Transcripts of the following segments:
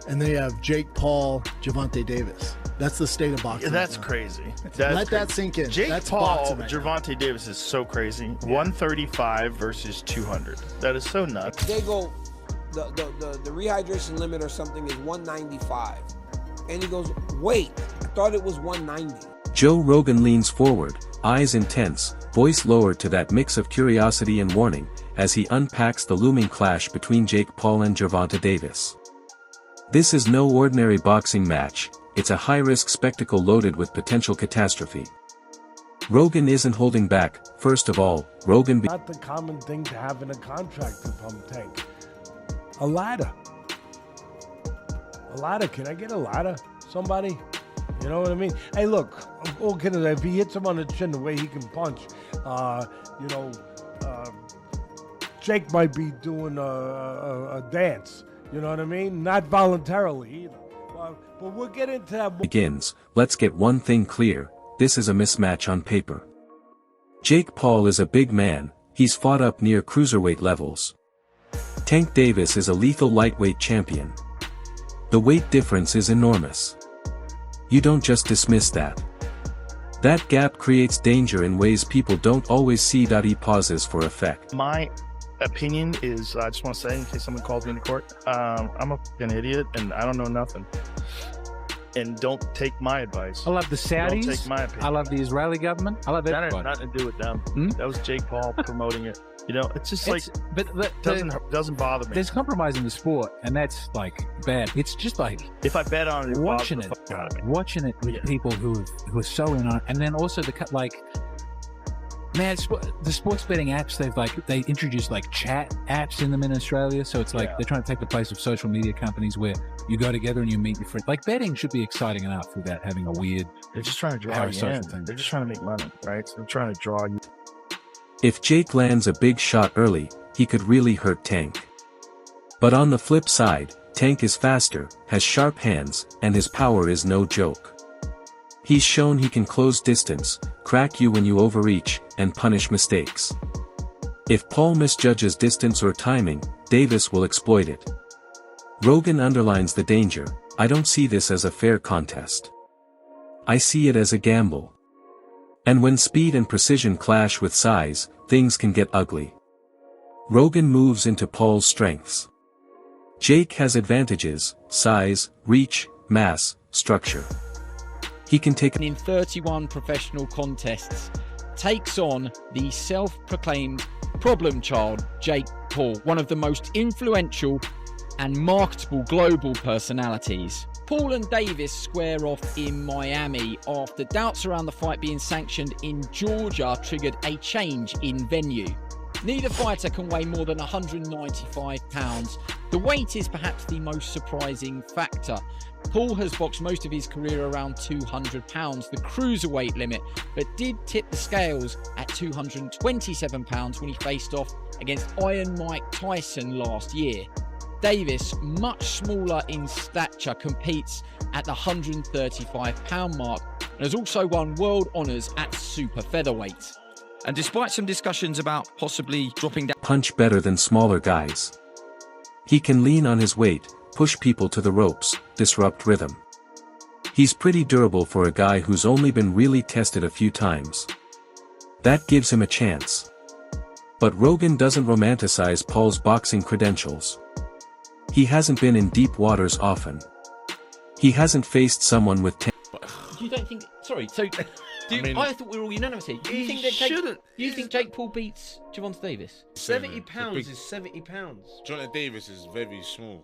and they have Jake Paul, Gervonta Davis. That's the state of boxing. Yeah, that's right crazy. Let that sink in. Jake that's Paul, right Gervonta Davis is so crazy. 135 versus 200. That is so nuts. They go, the rehydration limit or something is 195. And he goes, wait, I thought it was 190. Joe Rogan leans forward, eyes intense, voice lowered to that mix of curiosity and warning, as he unpacks the looming clash between Jake Paul and Gervonta Davis. This is no ordinary boxing match, it's a high-risk spectacle loaded with potential catastrophe. Rogan isn't holding back. First of all, Rogan not the common thing to have in a contract to pump Tank. A ladder. A ladder, can I get a ladder? Somebody? You know what I mean? Hey, look, I'm all kidding. If he hits him on the chin the way he can punch, Jake might be doing a dance. You know what I mean? Not voluntarily either. But we'll get into that. Begins. Let's get one thing clear. This is a mismatch on paper. Jake Paul is a big man. He's fought up near cruiserweight levels. Tank Davis is a lethal lightweight champion. The weight difference is enormous. You don't just dismiss that. That gap creates danger in ways people don't always see. He pauses for effect. My opinion is, I just want to say, in case someone calls me into court, I'm a fucking idiot and I don't know nothing. And don't take my advice. I love the Saudis. Don't take my opinion. I love the Israeli government. I love everybody. That had nothing to do with them. That was Jake Paul promoting it. You know, it's just doesn't bother me. There's compromise in the sport, and that's like bad. It's just like if I bet on it, watching it with people who are so in on it, and then also man, the sports betting apps, they introduced like chat apps in them in Australia. So it's like they're trying to take the place of social media companies where you go together and you meet your friends. Like betting should be exciting enough without having a weird. They're just trying to draw you in. Thing. They're just trying to make money, right? So they're trying to draw you. If Jake lands a big shot early, he could really hurt Tank. But on the flip side, Tank is faster, has sharp hands, and his power is no joke. He's shown he can close distance, crack you when you overreach, and punish mistakes. If Paul misjudges distance or timing, Davis will exploit it. Rogan underlines the danger. I don't see this as a fair contest. I see it as a gamble. And when speed and precision clash with size, things can get ugly. Rogan moves into Paul's strengths. Jake has advantages: size, reach, mass, structure. He can take in 31 professional contests, takes on the self-proclaimed problem child, Jake Paul, one of the most influential and marketable global personalities. Paul and Davis square off in Miami after doubts around the fight being sanctioned in Georgia triggered a change in venue. Neither fighter can weigh more than 195 pounds. The weight is perhaps the most surprising factor. Paul has boxed most of his career around 200 pounds, the cruiserweight limit, but did tip the scales at 227 pounds when he faced off against Iron Mike Tyson last year. Davis, much smaller in stature, competes at the 135 pound mark and has also won world honours at super featherweight. And despite some discussions about possibly dropping down, punch better than smaller guys. He can lean on his weight, push people to the ropes, disrupt rhythm. He's pretty durable for a guy who's only been really tested a few times. That gives him a chance. But Rogan doesn't romanticize Paul's boxing credentials. He hasn't been in deep waters often. He hasn't faced someone with You don't think... Sorry, so... I thought we were all unanimous here. Do you think that Jake Paul beats Gervonta Davis? 70 pounds is 70 pounds. Gervonta Davis is very small.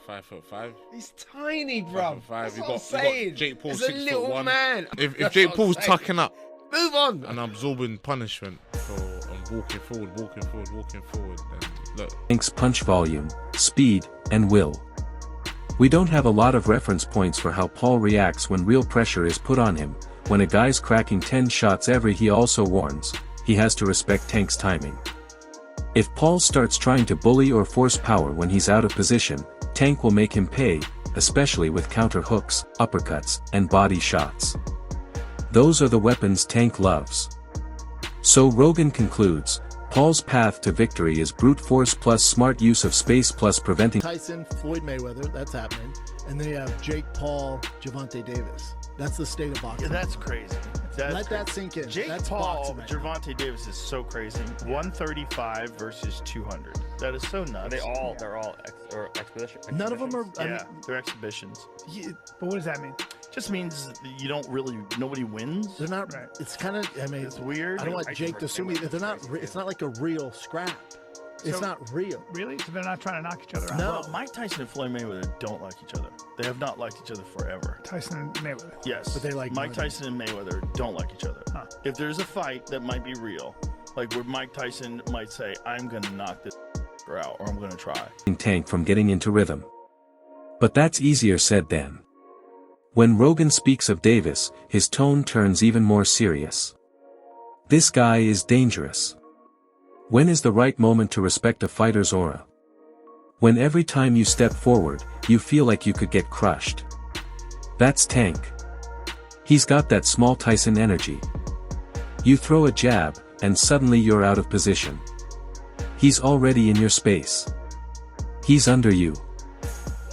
5'5". He's tiny, bro. 5'5". That's You what I'm got saying. Jake Paul He's a little 6'1". man. If Jake Paul's tucking up, move on, and absorbing punishment and walking forward, then look. Tank's punch volume, speed, and will. We don't have a lot of reference points for how Paul reacts when real pressure is put on him. When a guy's cracking 10 shots he also warns, he has to respect Tank's timing. If Paul starts trying to bully or force power when he's out of position, Tank will make him pay, especially with counter hooks, uppercuts, and body shots. Those are the weapons Tank loves. So Rogan concludes, Paul's path to victory is brute force plus smart use of space plus preventing Tyson, Floyd Mayweather, that's happening. And then you have Jake Paul, Gervonta Davis. That's the state of boxing. Yeah, that's crazy. Let that sink in. Jake That's Paul, boxing right Gervonta Davis is so crazy. 135 versus 200. That is so nuts. They're all expedition. None of them are. Yeah, they're exhibitions. But what does that mean? Just means that you don't really. Nobody wins. They're not. Right. It's kind of. I mean, It's weird. I don't want Jake to sue me. They're not. It's not like a real scrap. It's So- not real. Really? So they're not trying to knock each other out? No. Well, Mike Tyson and Floyd Mayweather don't like each other. They have not liked each other forever. Tyson and Mayweather. Yes, But they like Mike more than- Tyson and Mayweather don't like each other. Huh. If there's a fight that might be real, like where Mike Tyson might say, "I'm gonna knock this out," or "I'm gonna try." Tank from getting into rhythm. But that's easier said than. When Rogan speaks of Davis, his tone turns even more serious. This guy is dangerous. When is the right moment to respect a fighter's aura? When every time you step forward, you feel like you could get crushed. That's Tank. He's got that small Tyson energy. You throw a jab, and suddenly you're out of position. He's already in your space. He's under you.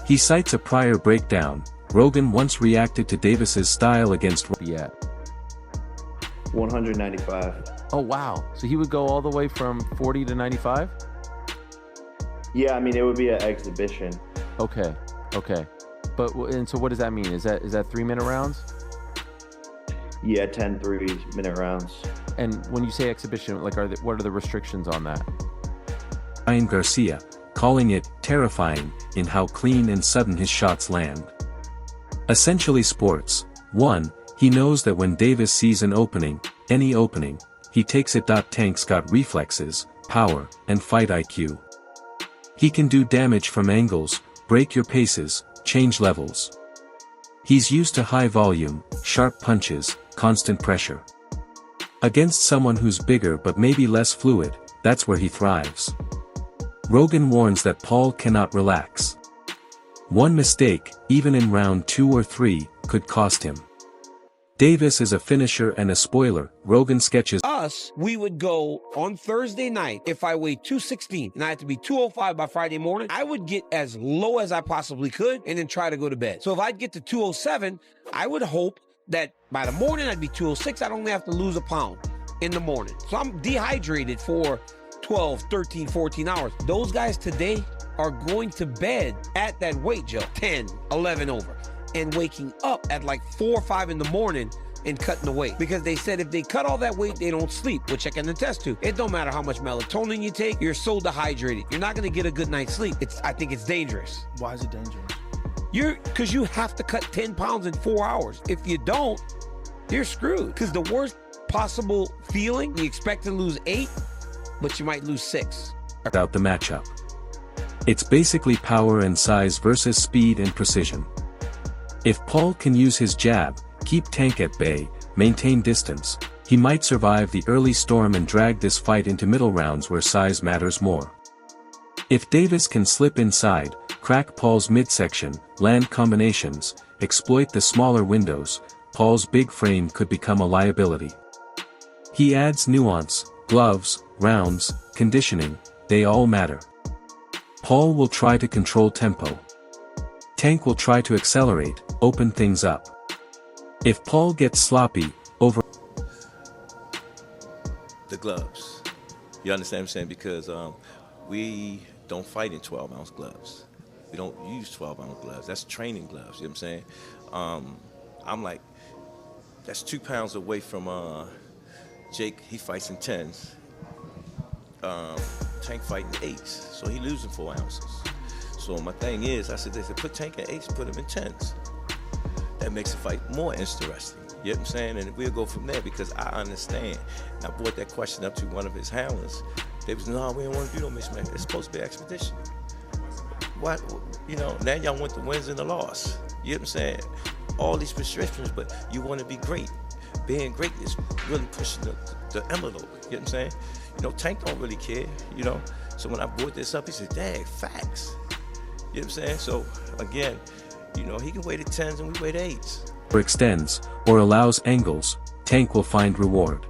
He cites a prior breakdown. Rogan once reacted to Davis's style against Yeah. 195. Oh wow. So he would go all the way from 40 to 95? Yeah, I mean it would be an exhibition. Okay. Okay. But and so what does that mean? Is that 3-minute rounds? Yeah, 10 3-minute rounds. And when you say exhibition, like what are the restrictions on that? Ryan Garcia, calling it terrifying in how clean and sudden his shots land. Essentially sports. 1. He knows that when Davis sees an opening, any opening, he takes it. Tank's got reflexes, power, and fight IQ. He can do damage from angles, break your paces, change levels. He's used to high volume, sharp punches, constant pressure. Against someone who's bigger but maybe less fluid, that's where he thrives. Rogan warns that Paul cannot relax. One mistake, even in round 2 or 3, could cost him. Davis is a finisher and a spoiler. Rogan sketches Us, we would go on Thursday night. If I weighed 216 and I had to be 205 by Friday morning, I would get as low as I possibly could and then try to go to bed. So if I'd get to 207, I would hope that by the morning I'd be 206. I'd only have to lose a pound in the morning. So I'm dehydrated for 12, 13, 14 hours. Those guys today are going to bed at that weight, Joe, 10, 11 over, and waking up at like 4 or 5 in the morning and cutting the weight. Because they said if they cut all that weight, they don't sleep, which I can attest to. It don't matter how much melatonin you take, you're so dehydrated. You're not gonna get a good night's sleep. I think it's dangerous. Why is it dangerous? Because you have to cut 10 pounds in 4 hours. If you don't, you're screwed. Because the worst possible feeling, you expect to lose 8, but you might lose 6. out the matchup. It's basically power and size versus speed and precision. If Paul can use his jab, keep Tank at bay, maintain distance, he might survive the early storm and drag this fight into middle rounds where size matters more. If Davis can slip inside, crack Paul's midsection, land combinations, exploit the smaller windows, Paul's big frame could become a liability. He adds nuance, gloves, rounds, conditioning, they all matter. Paul will try to control tempo. Tank will try to accelerate, open things up. If Paul gets sloppy, over the gloves. You understand what I'm saying? Because we don't fight in 12-ounce gloves. We don't use 12-ounce gloves. That's training gloves, you know what I'm saying? I'm like, that's 2 pounds away from Jake. He fights in 10s. Tank fighting 8s, so he losing 4 ounces. So my thing is, I said, they said, put Tank in 8s, put him in 10s. That makes the fight more interesting. You know what I'm saying? And we'll go from there because I understand. And I brought that question up to one of his handlers. They was, no, we don't want to do no mismatch. It's supposed to be expedition. What, you know, now y'all want the wins and the loss. You know what I'm saying? All these restrictions, but you want to be great. Being great is really pushing the envelope. You know what I'm saying? You know, Tank don't really care, you know? So when I brought this up, he said, dang, facts. You know what I'm saying? So, again, you know, he can wait at 10s and we wait at 8s. Or extends, or allows angles, Tank will find reward.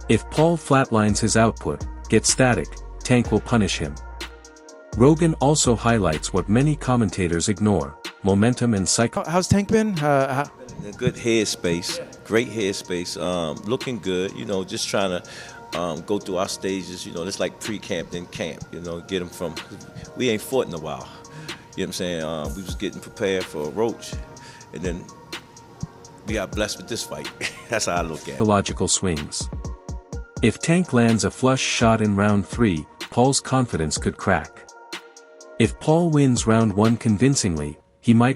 If Paul flatlines his output, get static, Tank will punish him. Rogan also highlights what many commentators ignore, momentum and psycho. How's Tank been? In a good headspace, great headspace, looking good, you know, just trying to go through our stages, you know, it's like pre-camp, then camp, you know, get them from, we ain't fought in a while, you know what I'm saying, we was getting prepared for a Roach, and then we got blessed with this fight. That's how I look at it. Logical swings. If Tank lands a flush shot in round 3, Paul's confidence could crack. If Paul wins round 1 convincingly, he might